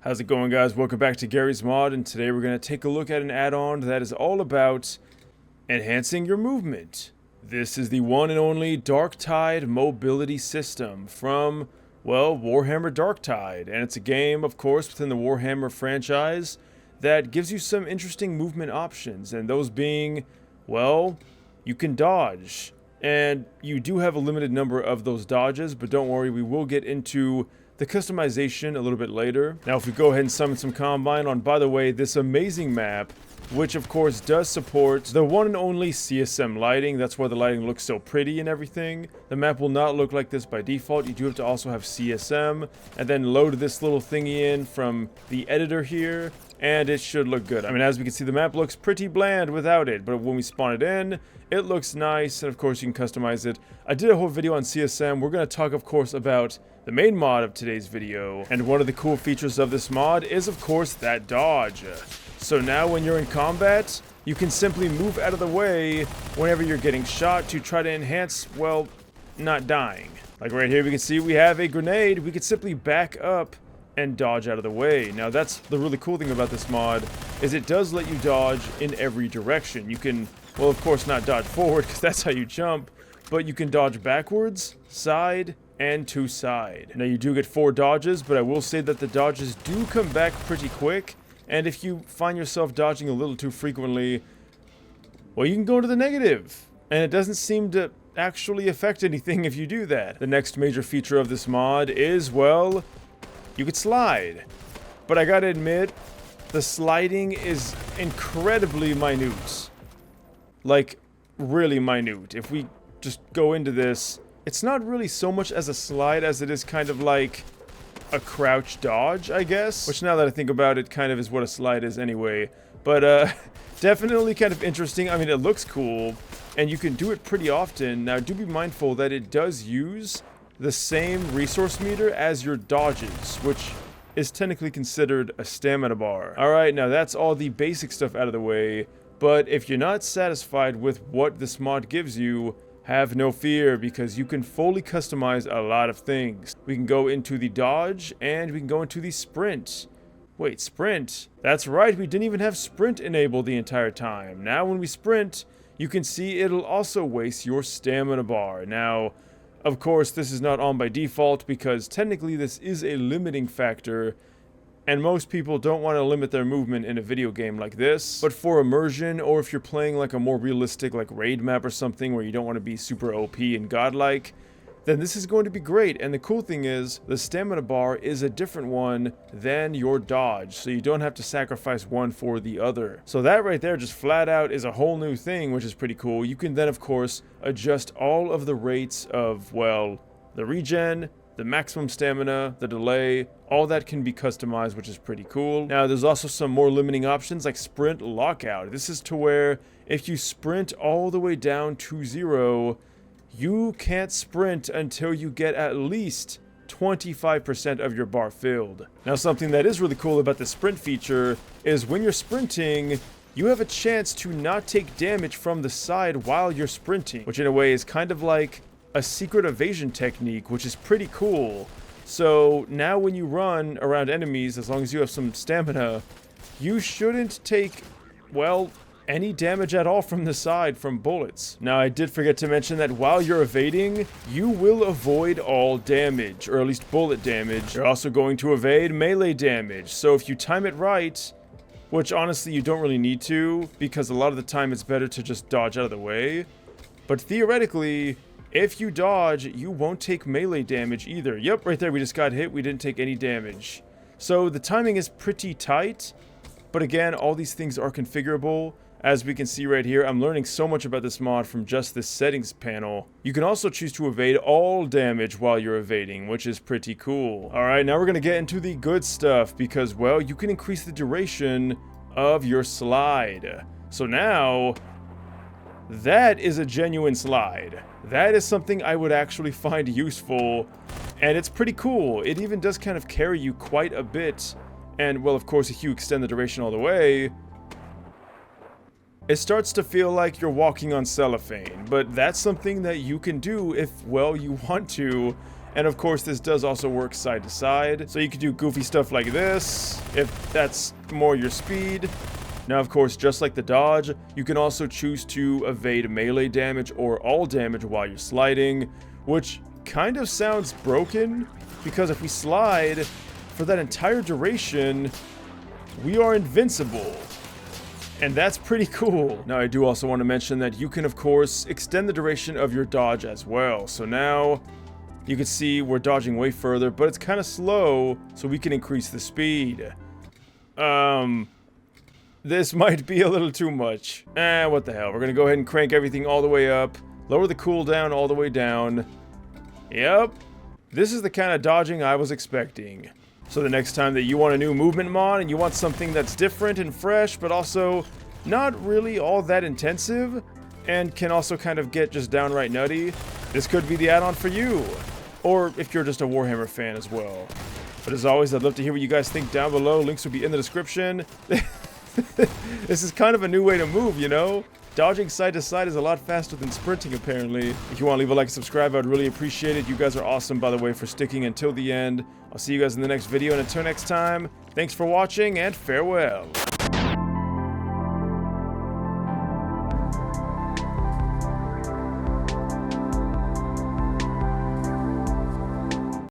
How's it going, guys? Welcome back to Garry's Mod, and today we're going to take a look at an add-on that is all about enhancing your movement. This is the one and only Darktide mobility system from, well, Warhammer Darktide, and it's a game, of course, within the Warhammer franchise that gives you some interesting movement options, and those being, well, you can dodge, and you do have a limited number of those dodges, but don't worry, we will get into the customization a little bit later. Now, if we go ahead and summon some Combine on, by the way, this amazing map, which of course does support the one and only CSM lighting. That's why the lighting looks so pretty and everything. The map will not look like this by default. You do have to also have CSM, and then load this little thingy in from the editor here, and it should look good. I mean, as we can see, the map looks pretty bland without it, but when we spawn it in, it looks nice, and of course you can customize it. I did a whole video on CSM. We're going to talk, of course, about the main mod of today's video, and one of the cool features of this mod is, of course, that dodge. So now when you're in combat, you can simply move out of the way whenever you're getting shot to try to enhance, well, not dying. Like right here, we can see we have a grenade. We can simply back up and dodge out of the way. Now that's the really cool thing about this mod, is it does let you dodge in every direction. You can, well, of course not dodge forward because that's how you jump, but you can dodge backwards, side, and to side. Now you do get 4 dodges, but I will say that the dodges do come back pretty quick, and if you find yourself dodging a little too frequently, well, you can go to the negative, and it doesn't seem to actually affect anything if you do that. The next major feature of this mod is, well, you could slide, but I gotta admit, the sliding is incredibly minute. Like, really minute. If we just go into this, it's not really so much as a slide as it is kind of like a crouch dodge, I guess. Which, now that I think about it, kind of is what a slide is anyway. But, definitely kind of interesting. I mean, it looks cool, and you can do it pretty often. Now, do be mindful that it does use the same resource meter as your dodges, which is technically considered a stamina bar. Alright, now that's all the basic stuff out of the way, but if you're not satisfied with what this mod gives you, have no fear, because you can fully customize a lot of things. We can go into the dodge, and we can go into the sprint. Wait, sprint? That's right, we didn't even have sprint enabled the entire time. Now when we sprint, you can see it'll also waste your stamina bar. Now, of course, this is not on by default because technically this is a limiting factor, and most people don't want to limit their movement in a video game like this. But for immersion, or if you're playing like a more realistic like raid map or something where you don't want to be super OP and godlike, then this is going to be great. And the cool thing is, the stamina bar is a different one than your dodge, so you don't have to sacrifice one for the other. So that right there just flat out is a whole new thing, which is pretty cool. You can then, of course, adjust all of the rates of, well, the regen, the maximum stamina, the delay, all that can be customized, which is pretty cool. Now, there's also some more limiting options like sprint lockout. This is to where if you sprint all the way down to 0, you can't sprint until you get at least 25% of your bar filled. Now, something that is really cool about the sprint feature is when you're sprinting, you have a chance to not take damage from the side while you're sprinting, which in a way is kind of like a secret evasion technique, which is pretty cool. So now when you run around enemies, as long as you have some stamina, you shouldn't take, well, any damage at all from the side from bullets. Now, I did forget to mention that while you're evading, you will avoid all damage, or at least bullet damage. You're also going to evade melee damage, so if you time it right, which honestly you don't really need to, because a lot of the time it's better to just dodge out of the way, but theoretically, if you dodge, you won't take melee damage either. Yep, right there we just got hit, we didn't take any damage. So the timing is pretty tight, but again, all these things are configurable. As we can see right here, I'm learning so much about this mod from just this settings panel. You can also choose to evade all damage while you're evading, which is pretty cool. Alright, now we're going to get into the good stuff because, well, you can increase the duration of your slide. So now, that is a genuine slide. That is something I would actually find useful, and it's pretty cool. It even does kind of carry you quite a bit. And, well, of course, if you extend the duration all the way, it starts to feel like you're walking on cellophane, but that's something that you can do if, well, you want to, And of course, this does also work side to side. So you can do goofy stuff like this, if that's more your speed. Now, of course, just like the dodge, you can also choose to evade melee damage or all damage while you're sliding, which kind of sounds broken, because if we slide for that entire duration, we are invincible. And that's pretty cool. Now, I do also want to mention that you can, of course, extend the duration of your dodge as well. So now, you can see we're dodging way further, but it's kind of slow, so we can increase the speed. This might be a little too much. What the hell. We're going to go ahead and crank everything all the way up. Lower the cooldown all the way down. Yep. This is the kind of dodging I was expecting. So the next time that you want a new movement mod and you want something that's different and fresh, but also not really all that intensive, and can also kind of get just downright nutty, this could be the add-on for you. Or if you're just a Warhammer fan as well. But as always, I'd love to hear what you guys think down below. Links will be in the description. This is kind of a new way to move, you know? Dodging side to side is a lot faster than sprinting, apparently. If you want to leave a like and subscribe, I'd really appreciate it. You guys are awesome, by the way, for sticking until the end. I'll see you guys in the next video, and until next time, thanks for watching, and farewell.